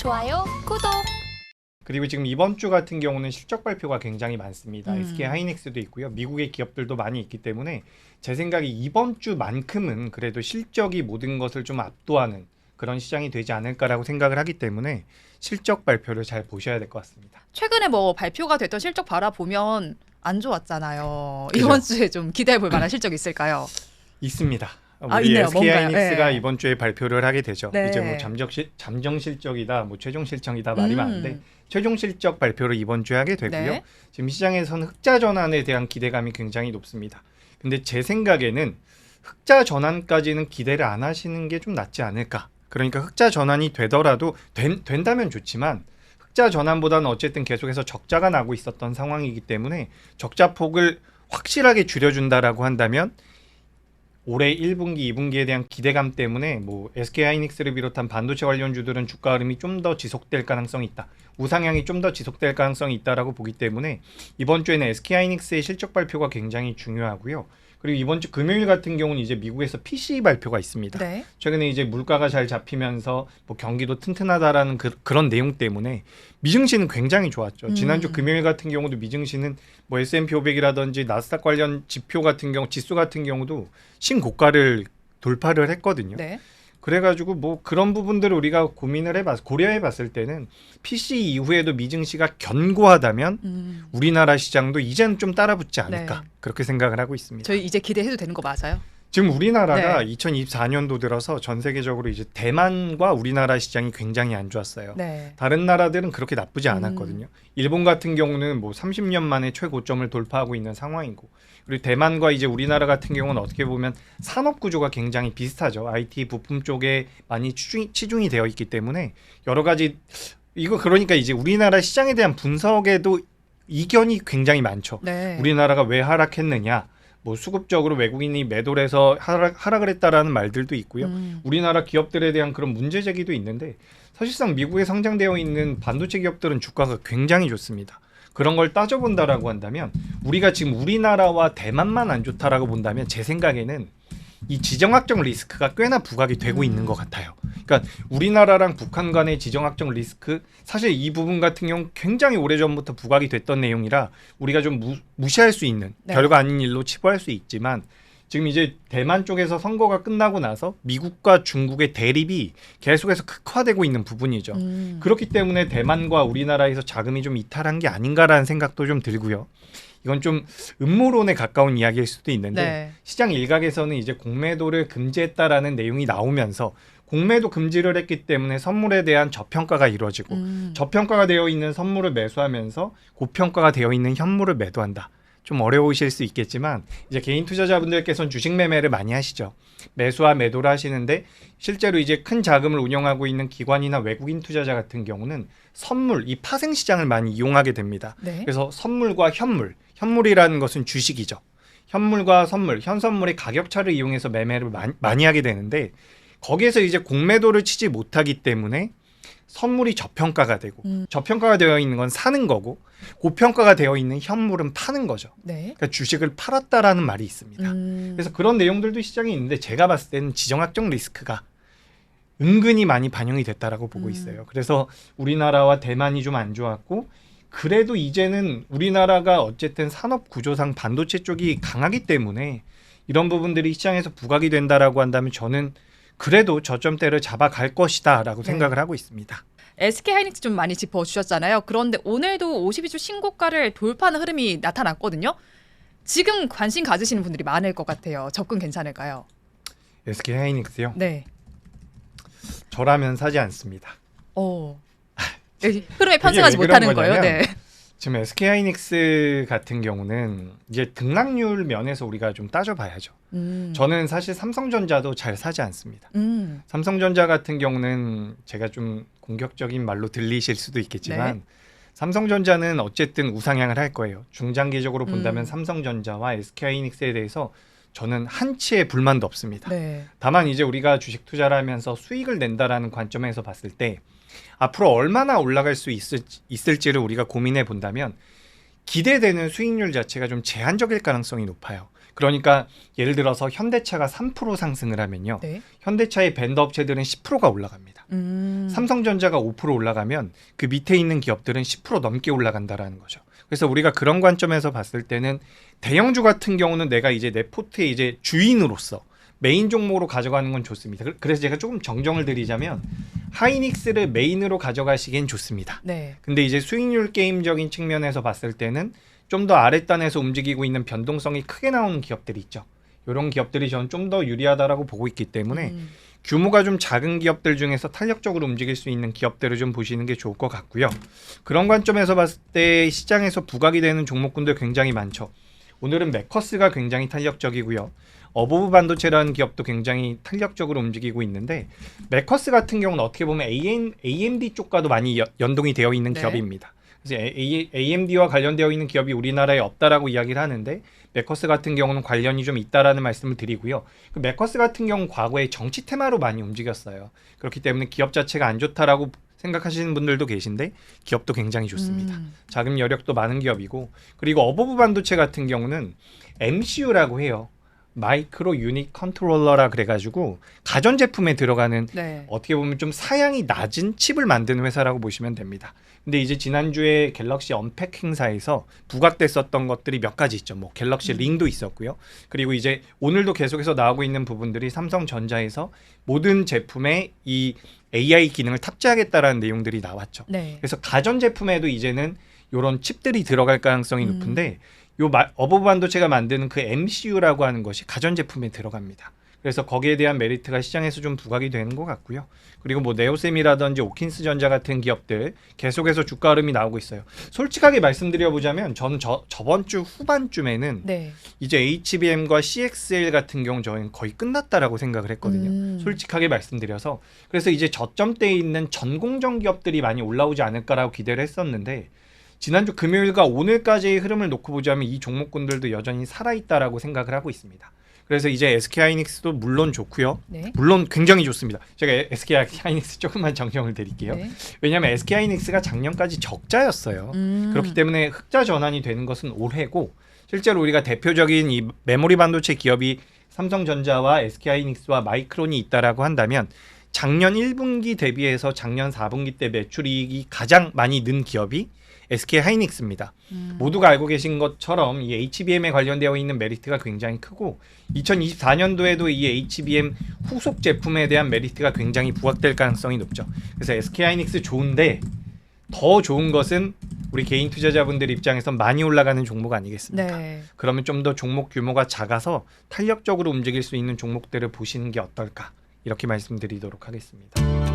좋아요, 구독. 그리고 지금 이번 주 같은 경우는 실적 발표가 굉장히 많습니다. SK 하이닉스도 있고요. 미국의 기업들도 많이 있기 때문에 제 생각에 이번 주만큼은 그래도 실적이 모든 것을 좀 압도하는 그런 시장이 되지 않을까라고 생각을 하기 때문에 실적 발표를 잘 보셔야 될 것 같습니다. 최근에 뭐 발표가 됐던 실적 바라보면 안 좋았잖아요. 그죠? 이번 주에 좀 기대해 볼 만한 실적이 있을까요? 있습니다. 아, 우리 있네요. SK 뭔가요? 하이닉스가 네. 이번 주에 발표를 하게 되죠. 네. 이제 뭐 잠정 실적이다, 뭐 최종 실적이다 말이 많은데 최종 실적 발표를 이번 주에 하게 되고요. 네. 지금 시장에서는 흑자 전환에 대한 기대감이 굉장히 높습니다. 근데 제 생각에는 흑자 전환까지는 기대를 안 하시는 게 좀 낫지 않을까. 그러니까 흑자 전환이 되더라도 된다면 좋지만 흑자 전환보다는 어쨌든 계속해서 적자가 나고 있었던 상황이기 때문에 적자 폭을 확실하게 줄여준다라고 한다면 올해 1분기, 2분기에 대한 기대감 때문에 뭐 SK 하이닉스를 비롯한 반도체 관련주들은 주가 흐름이 좀 더 지속될 가능성이 있다. 우상향이 좀 더 지속될 가능성이 있다라고 보기 때문에 이번 주에는 SK 하이닉스의 실적 발표가 굉장히 중요하고요. 그리고 이번 주 금요일 같은 경우는 이제 미국에서 PCE 발표가 있습니다. 네. 최근에 이제 물가가 잘 잡히면서 뭐 경기도 튼튼하다라는 그런 내용 때문에 미증시는 굉장히 좋았죠. 지난주 금요일 같은 경우도 미증시는 뭐 S&P 500이라든지 나스닥 관련 지표 같은 경우, 지수 같은 경우도 신고가를 돌파를 했거든요. 네. 그래가지고 뭐 그런 부분들을 우리가 고려해봤을 때는 PCE 이후에도 미증시가 견고하다면 우리나라 시장도 이제는 좀 따라붙지 않을까 네. 그렇게 생각을 하고 있습니다. 저희 이제 기대해도 되는 거 맞아요? 지금 우리나라가 네. 2024년도 들어서 전 세계적으로 이제 대만과 우리나라 시장이 굉장히 안 좋았어요. 네. 다른 나라들은 그렇게 나쁘지 않았거든요. 일본 같은 경우는 뭐 30년 만에 최고점을 돌파하고 있는 상황이고, 그리고 대만과 이제 우리나라 같은 경우는 어떻게 보면 산업 구조가 굉장히 비슷하죠. IT 부품 쪽에 많이 치중이 되어 있기 때문에 여러 가지 이거 그러니까 이제 우리나라 시장에 대한 분석에도 이견이 굉장히 많죠. 네. 우리나라가 왜 하락했느냐, 뭐 수급적으로 외국인이 매도를 해서 하락을 했다라는 말들도 있고요. 우리나라 기업들에 대한 그런 문제 제기도 있는데 사실상 미국에 상장되어 있는 반도체 기업들은 주가가 굉장히 좋습니다. 그런 걸 따져본다라고 한다면 우리가 지금 우리나라와 대만만 안 좋다라고 본다면 제 생각에는 이 지정학적 리스크가 꽤나 부각이 되고 있는 것 같아요. 그러니까 우리나라랑 북한 간의 지정학적 리스크, 사실 이 부분 같은 경우 굉장히 오래전부터 부각이 됐던 내용이라 우리가 좀 무시할 수 있는, 네. 별거 아닌 일로 치부할 수 있지만 지금 이제 대만 쪽에서 선거가 끝나고 나서 미국과 중국의 대립이 계속해서 극화되고 있는 부분이죠. 그렇기 때문에 대만과 우리나라에서 자금이 좀 이탈한 게 아닌가라는 생각도 좀 들고요. 이건 좀 음모론에 가까운 이야기일 수도 있는데 네. 시장 일각에서는 이제 공매도를 금지했다라는 내용이 나오면서 공매도 금지를 했기 때문에 선물에 대한 저평가가 이루어지고 저평가가 되어 있는 선물을 매수하면서 고평가가 되어 있는 현물을 매도한다. 좀 어려우실 수 있겠지만 이제 개인 투자자분들께서는 주식 매매를 많이 하시죠. 매수와 매도를 하시는데 실제로 이제 큰 자금을 운영하고 있는 기관이나 외국인 투자자 같은 경우는 선물, 이 파생 시장을 많이 이용하게 됩니다. 네. 그래서 선물과 현물이라는 것은 주식이죠. 현물과 선물, 현선물의 가격차를 이용해서 매매를 많이 하게 되는데 거기에서 이제 공매도를 치지 못하기 때문에 선물이 저평가가 되고 저평가가 되어 있는 건 사는 거고 고평가가 되어 있는 현물은 파는 거죠. 네. 그러니까 주식을 팔았다라는 말이 있습니다. 그래서 그런 내용들도 시장에 있는데 제가 봤을 때는 지정학적 리스크가 은근히 많이 반영이 됐다라고 보고 있어요. 그래서 우리나라와 대만이 좀 안 좋았고 그래도 이제는 우리나라가 어쨌든 산업 구조상 반도체 쪽이 강하기 때문에 이런 부분들이 시장에서 부각이 된다라고 한다면 저는 그래도 저점대를 잡아갈 것이다라고 생각을 하고 있습니다. SK 하이닉스 좀 많이 짚어주셨잖아요. 그런데 오늘도 52주 신고가를 돌파하는 흐름이 나타났거든요. 지금 관심 가지시는 분들이 많을 것 같아요. 접근 괜찮을까요? SK 하이닉스요? 네. 저라면 사지 않습니다. 흐름에 편승하지 왜 그런 못하는 거예요. 거냐면 네. 지금 SK 하이닉스 같은 경우는 이제 등락률 면에서 우리가 좀 따져봐야죠. 저는 사실 삼성전자도 잘 사지 않습니다. 삼성전자 같은 경우는 제가 좀 공격적인 말로 들리실 수도 있겠지만 네. 삼성전자는 어쨌든 우상향을 할 거예요. 중장기적으로 본다면 삼성전자와 SK 하이닉스에 대해서 저는 한치의 불만도 없습니다. 네. 다만 이제 우리가 주식 투자를 하면서 수익을 낸다라는 관점에서 봤을 때 앞으로 얼마나 올라갈 수 있을지를 우리가 고민해 본다면 기대되는 수익률 자체가 좀 제한적일 가능성이 높아요. 그러니까 예를 들어서 현대차가 3% 상승을 하면요. 네. 현대차의 밴드 업체들은 10%가 올라갑니다. 삼성전자가 5% 올라가면 그 밑에 있는 기업들은 10% 넘게 올라간다라는 거죠. 그래서 우리가 그런 관점에서 봤을 때는 대형주 같은 경우는 내가 이제 내 포트의 이제 주인으로서 메인 종목으로 가져가는 건 좋습니다. 그래서 제가 조금 정정을 드리자면 하이닉스를 메인으로 가져가시기엔 좋습니다. 네. 근데 이제 수익률 게임적인 측면에서 봤을 때는 좀 더 아랫단에서 움직이고 있는 변동성이 크게 나오는 기업들이 있죠. 이런 기업들이 저는 좀 더 유리하다라고 보고 있기 때문에 규모가 좀 작은 기업들 중에서 탄력적으로 움직일 수 있는 기업들을 좀 보시는 게 좋을 것 같고요. 그런 관점에서 봤을 때 시장에서 부각이 되는 종목군들 굉장히 많죠. 오늘은 매커스가 굉장히 탄력적이고요. 어보브 반도체라는 기업도 굉장히 탄력적으로 움직이고 있는데 매커스 같은 경우는 어떻게 보면 AMD 쪽과도 많이 연동이 되어 있는 네. 기업입니다. 그래서 AMD와 관련되어 있는 기업이 우리나라에 없다라고 이야기를 하는데 매커스 같은 경우는 관련이 좀 있다라는 말씀을 드리고요. 그 매커스 같은 경우는 과거에 정치 테마로 많이 움직였어요. 그렇기 때문에 기업 자체가 안 좋다라고 생각하시는 분들도 계신데 기업도 굉장히 좋습니다. 자금 여력도 많은 기업이고 그리고 어보브 반도체 같은 경우는 MCU라고 해요. 마이크로 유닛 컨트롤러라 그래가지고 가전제품에 들어가는 네. 어떻게 보면 좀 사양이 낮은 칩을 만드는 회사라고 보시면 됩니다. 근데 이제 지난주에 갤럭시 언팩 행사에서 부각됐었던 것들이 몇 가지 있죠. 뭐 갤럭시 링도 있었고요. 그리고 이제 오늘도 계속해서 나오고 있는 부분들이 삼성전자에서 모든 제품에 이 AI 기능을 탑재하겠다라는 내용들이 나왔죠. 네. 그래서 가전제품에도 이제는 이런 칩들이 들어갈 가능성이 높은데 어보브 반도체가 만드는 그 MCU라고 하는 것이 가전제품에 들어갑니다. 그래서 거기에 대한 메리트가 시장에서 좀 부각이 되는 것 같고요. 그리고 뭐 네오셈이라든지 오킨스 전자 같은 기업들 계속해서 주가 흐름이 나오고 있어요. 솔직하게 말씀드려보자면 저는 저번 주 후반쯤에는 네. 이제 HBM과 CXL 같은 경우 저희는 거의 끝났다라고 생각을 했거든요. 솔직하게 말씀드려서. 그래서 이제 저점대에 있는 전공정 기업들이 많이 올라오지 않을까라고 기대를 했었는데 지난주 금요일과 오늘까지의 흐름을 놓고 보자면 이 종목군들도 여전히 살아있다라고 생각을 하고 있습니다. 그래서 이제 SK하이닉스도 물론 좋고요. 네. 물론 굉장히 좋습니다. 제가 SK하이닉스 조금만 정정을 드릴게요. 네. 왜냐하면 SK하이닉스가 작년까지 적자였어요. 그렇기 때문에 흑자 전환이 되는 것은 올해고 실제로 우리가 대표적인 이 메모리 반도체 기업이 삼성전자와 SK하이닉스와 마이크론이 있다라고 한다면 작년 1분기 대비해서 작년 4분기 때 매출이익이 가장 많이 는 기업이 SK하이닉스입니다. 모두가 알고 계신 것처럼 이 HBM에 관련되어 있는 메리트가 굉장히 크고 2024년도에도 이 HBM 후속 제품에 대한 메리트가 굉장히 부각될 가능성이 높죠. 그래서 SK하이닉스 좋은데 더 좋은 것은 우리 개인 투자자분들 입장에서 많이 올라가는 종목 아니겠습니까? 네. 그러면 좀 더 종목 규모가 작아서 탄력적으로 움직일 수 있는 종목들을 보시는 게 어떨까? 이렇게 말씀드리도록 하겠습니다.